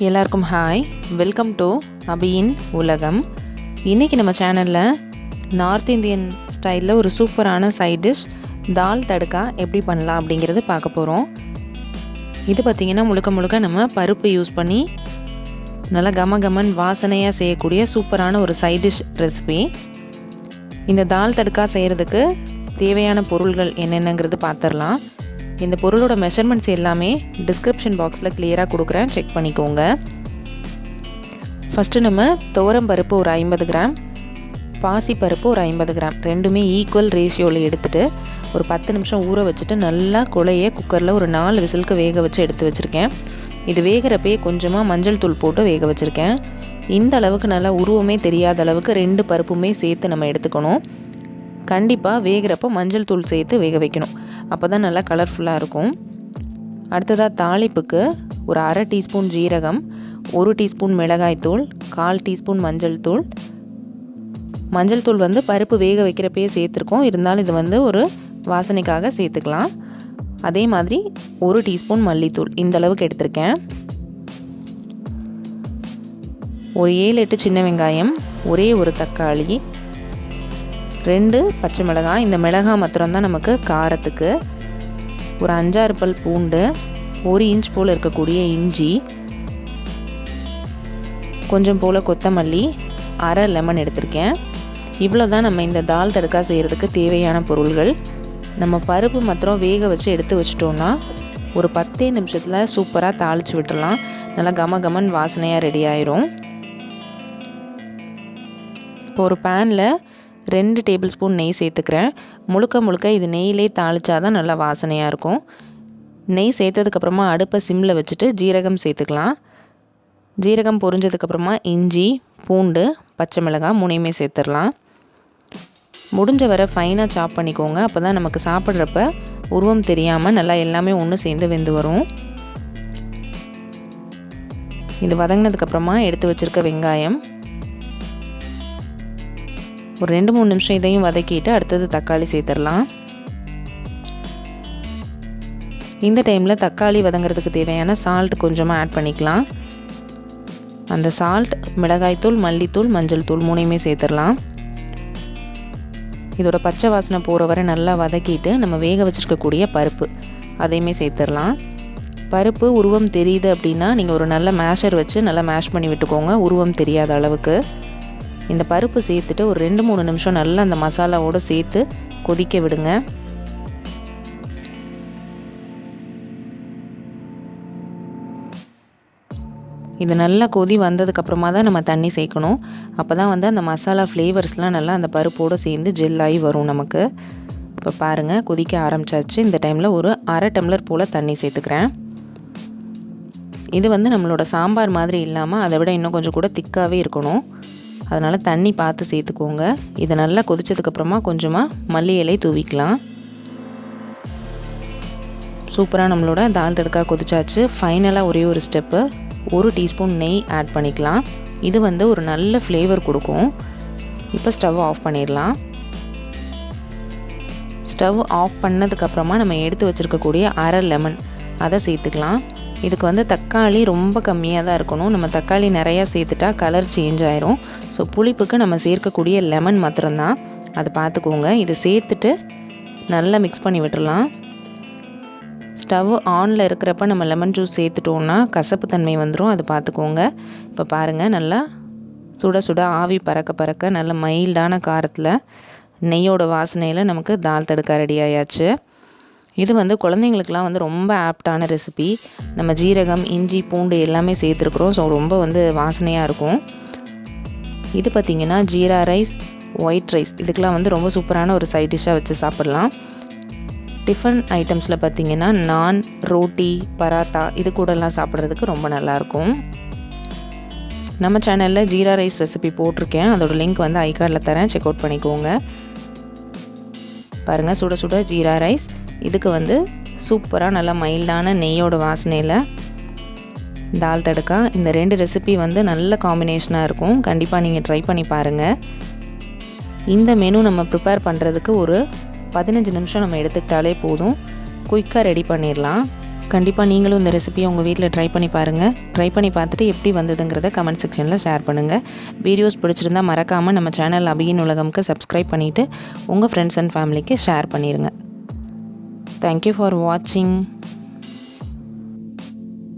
எல்லாருக்கும் hi, welcome to அபியின் உலகம். இன்றைக்கி நம்ம சேனலில் நார்த் இந்தியன் ஸ்டைலில் ஒரு சூப்பரான சைட் டிஷ் தால் தடுக்கா எப்படி பண்ணலாம் அப்படிங்கிறது பார்க்க போகிறோம். இது பார்த்திங்கன்னா முழுக்க நம்ம பருப்பு யூஸ் பண்ணி நல்லா கமகமன் வாசனையாக செய்யக்கூடிய சூப்பரான ஒரு சைட் டிஷ் ரெசிபி. இந்த தால் தடுக்கா செய்கிறதுக்கு தேவையான பொருள்கள் என்னென்னங்கிறது பார்த்துடலாம். இந்த பொருளோட மெஷர்மெண்ட்ஸ் எல்லாமே டிஸ்கிரிப்ஷன் பாக்ஸில் கிளியராக கொடுக்குறேன், செக் பண்ணிக்கோங்க. ஃபஸ்ட்டு நம்ம துவரம் பருப்பு ஒரு 50 கிராம், பாசி பருப்பு ஒரு 50 கிராம், ரெண்டுமே ஈக்குவல் ரேஷியோவில் எடுத்துகிட்டு ஒரு 10 நிமிஷம் ஊற வச்சுட்டு நல்லா குழைய குக்கரில் ஒரு 4 விசிலுக்கு வேக வச்சு எடுத்து வச்சுருக்கேன். இது வேகிறப்பே கொஞ்சமாக மஞ்சள் தூள் போட்டு வேக வச்சுருக்கேன். இந்த அளவுக்கு நல்லா உருவமே தெரியாத அளவுக்கு 2 பருப்புமே சேர்த்து நம்ம எடுத்துக்கணும். கண்டிப்பாக வேகிறப்போ மஞ்சள் தூள் சேர்த்து வேக வைக்கணும், அப்போ தான் நல்லா கலர்ஃபுல்லாக இருக்கும். அடுத்ததாக தாளிப்புக்கு ஒரு 1/2 டீஸ்பூன் ஜீரகம், 1 டீஸ்பூன் மிளகாய்த்தூள், 1/4 டீஸ்பூன் மஞ்சள் தூள். மஞ்சள் தூள் வந்து பருப்பு வேக வைக்கிறப்பே சேர்த்துருக்கோம், இருந்தாலும் இது ஒரு வாசனைக்காக சேர்த்துக்கலாம். அதே மாதிரி 1 டீஸ்பூன் மல்லித்தூள், இந்த அளவுக்கு எடுத்திருக்கேன். ஒரு 7-8 சின்ன வெங்காயம், ஒரே ஒரு தக்காளி, 2 பச்சை மிளகாய், இந்த மிளகாய் மாத்திரம்தான் நமக்கு காரத்துக்கு, ஒரு 5-6 பல் பூண்டு, 1 இன்ச் போல் இருக்கக்கூடிய இஞ்சி, கொஞ்சம் போல் கொத்தமல்லி, 1/2 லெமன் எடுத்திருக்கேன். இவ்வளோ தான் நம்ம இந்த தால் தடுக்கா செய்கிறதுக்கு தேவையான பொருள்கள். நம்ம பருப்பு மாத்திரம் வேக வச்சு எடுத்து வச்சிட்டோன்னா ஒரு 10 நிமிஷத்தில் சூப்பராக தாளித்து விட்டுடலாம். நல்லா கமகமன் வாசனையாக ரெடி ஆயிரும். இப்போ ஒரு பேனில் 2 டேபிள் ஸ்பூன் நெய் சேர்த்துக்கிறேன். முழுக்க இது நெய்யிலே தாளித்தா தான் நல்லா வாசனையாக இருக்கும். நெய் சேர்த்ததுக்கப்புறமா அடுப்பை சிம்மில் வச்சுட்டு ஜீரகம் சேர்த்துக்கலாம். ஜீரகம் பொரிஞ்சதுக்கப்புறமா இஞ்சி, பூண்டு, பச்சை மிளகாய் 3யுமே சேர்த்துடலாம். முடிஞ்ச வரை ஃபைனாக சாப் பண்ணிக்கோங்க, அப்போ தான் நமக்கு சாப்பிட்றப்ப உருவம் தெரியாமல் நல்லா எல்லாமே ஒன்று சேர்ந்து வெந்து வரும். இது வதங்கினதுக்கப்புறமா எடுத்து வச்சுருக்க வெங்காயம், ஒரு 2-3 நிமிஷம் இதையும் வதக்கிட்டு அடுத்தது தக்காளி சேர்த்துடலாம். இந்த டைமில் தக்காளி வதங்கிறதுக்கு தேவையான சால்ட் கொஞ்சமாக ஆட் பண்ணிக்கலாம். அந்த சால்ட், மிளகாய்த்தூள், மல்லித்தூள், மஞ்சள் தூள் 3யுமே சேர்த்துடலாம். இதோட பச்சை வாசனை போகிற வரை நல்லா வதக்கிட்டு நம்ம வேக வச்சுருக்கக்கூடிய பருப்பு அதையுமே சேர்த்துடலாம். பருப்பு உருவம் தெரியுது அப்படின்னா நீங்கள் ஒரு நல்ல மேஷர் வச்சு நல்லா மேஷ் பண்ணி விட்டுக்கோங்க, உருவம் தெரியாத அளவுக்கு. இந்த பருப்பு சேர்த்துட்டு ஒரு 2-3 நிமிஷம் நல்லா அந்த மசாலாவோடு சேர்த்து கொதிக்க விடுங்க. இது நல்லா கொதி வந்ததுக்கப்புறமா தான் நம்ம தண்ணி சேர்க்கணும். அப்போ தான் அந்த மசாலா ஃப்ளேவர்ஸ்லாம் நல்லா அந்த பருப்போடு சேர்ந்து ஜெல்லாகி வரும் நமக்கு. இப்போ பாருங்கள், கொதிக்க ஆரம்பிச்சாச்சு. இந்த டைமில் ஒரு 1/2 டம்ளர் போல் தண்ணி சேர்த்துக்கிறேன். இது நம்மளோட சாம்பார் மாதிரி இல்லாமல் அதை விட இன்னும் கொஞ்சம் கூட திக்காகவே இருக்கணும், அதனால் தண்ணி பார்த்து சேர்த்துக்கோங்க. இதை நல்லா கொதிச்சதுக்கப்புறமா கொஞ்சமாக மல்லி இலை தூவிக்கலாம். சூப்பராக நம்மளோட தால் தடுக்கா கொதிச்சாச்சு. ஃபைனலாக ஒரே ஒரு ஸ்டெப்பு, 1 டீஸ்பூன் நெய் ஆட் பண்ணிக்கலாம். இது ஒரு நல்ல ஃப்ளேவர் கொடுக்கும். இப்போ ஸ்டவ் ஆஃப் பண்ணிடலாம். ஸ்டவ் ஆஃப் பண்ணதுக்கப்புறமா நம்ம எடுத்து வச்சுருக்கக்கூடிய 1/2 லெமன் அதை சேர்த்துக்கலாம். இதுக்கு தக்காளி ரொம்ப கம்மியாக தான் இருக்கணும். நம்ம தக்காளி நிறையா சேர்த்துட்டா கலர் சேஞ்ச் ஆயிரும். ஸோ புளிப்புக்கு நம்ம சேர்க்கக்கூடிய லெமன் மாத்திரம்தான், அதை பார்த்துக்கோங்க. இதை சேர்த்துட்டு நல்லா மிக்ஸ் பண்ணி விட்டுடலாம். ஸ்டவ் ஆனில் இருக்கிறப்ப நம்ம லெமன் ஜூஸ் சேர்த்துட்டோன்னா கசப்பு தன்மை வந்துடும், அதை பார்த்துக்கோங்க. இப்போ பாருங்கள், நல்லா சுட ஆவி பறக்க நல்ல மைல்டான காரத்தில் நெய்யோட வாசனையில் நமக்கு தால் தடுக்கா ரெடி ஆயாச்சு. இது குழந்தைங்களுக்குலாம் ரொம்ப ஆப்டான ரெசிபி. நம்ம ஜீரகம், இஞ்சி, பூண்டு எல்லாமே சேர்த்துருக்குறோம். ஸோ ரொம்ப வாசனையாக இருக்கும். இது பார்த்திங்கன்னா ஜீரா ரைஸ், ஒயிட் ரைஸ், இதுக்கெலாம் ரொம்ப சூப்பரான ஒரு சைட் டிஷ்ஷாக வச்சு சாப்பிட்லாம். டிஃபன் ஐட்டம்ஸில் பார்த்திங்கன்னா நான், ரோட்டி, பராத்தா இது கூடலாம் சாப்பிட்றதுக்கு ரொம்ப நல்லாயிருக்கும். நம்ம சேனலில் ஜீரா ரைஸ் ரெசிபி போட்டிருக்கேன், அதோட லிங்க் ஐ கார்டில் தரேன், செக் அவுட் பண்ணிக்கோங்க. பாருங்கள், சுட ஜீரா ரைஸ். இதுக்கு சூப்பராக நல்லா மைல்டான நெய்யோட வாசனையில் தால் தடுக்கா. இந்த 2 ரெசிபி நல்ல காம்பினேஷனாக இருக்கும். கண்டிப்பாக நீங்கள் ட்ரை பண்ணி பாருங்கள். இந்த மெனு நம்ம ப்ரிப்பேர் பண்ணுறதுக்கு ஒரு 15 நிமிஷம் நம்ம எடுத்துக்கிட்டாலே போதும், குயிக்காக ரெடி பண்ணிடலாம். கண்டிப்பாக நீங்களும் இந்த ரெசிபியை உங்கள் வீட்டில் ட்ரை பண்ணி பாருங்கள். ட்ரை பண்ணி பார்த்துட்டு எப்படி வந்ததுங்கிறத கமெண்ட் செக்ஷனில் ஷேர் பண்ணுங்கள். வீடியோஸ் பிடிச்சிருந்தால் மறக்காமல் நம்ம சேனல் அபியின் உலகம்க்கு சப்ஸ்கிரைப் பண்ணிவிட்டு உங்கள் ஃப்ரெண்ட்ஸ் அண்ட் ஃபேமிலிக்கு ஷேர் பண்ணிடுங்க. தேங்க்யூ ஃபார் வாட்சிங்.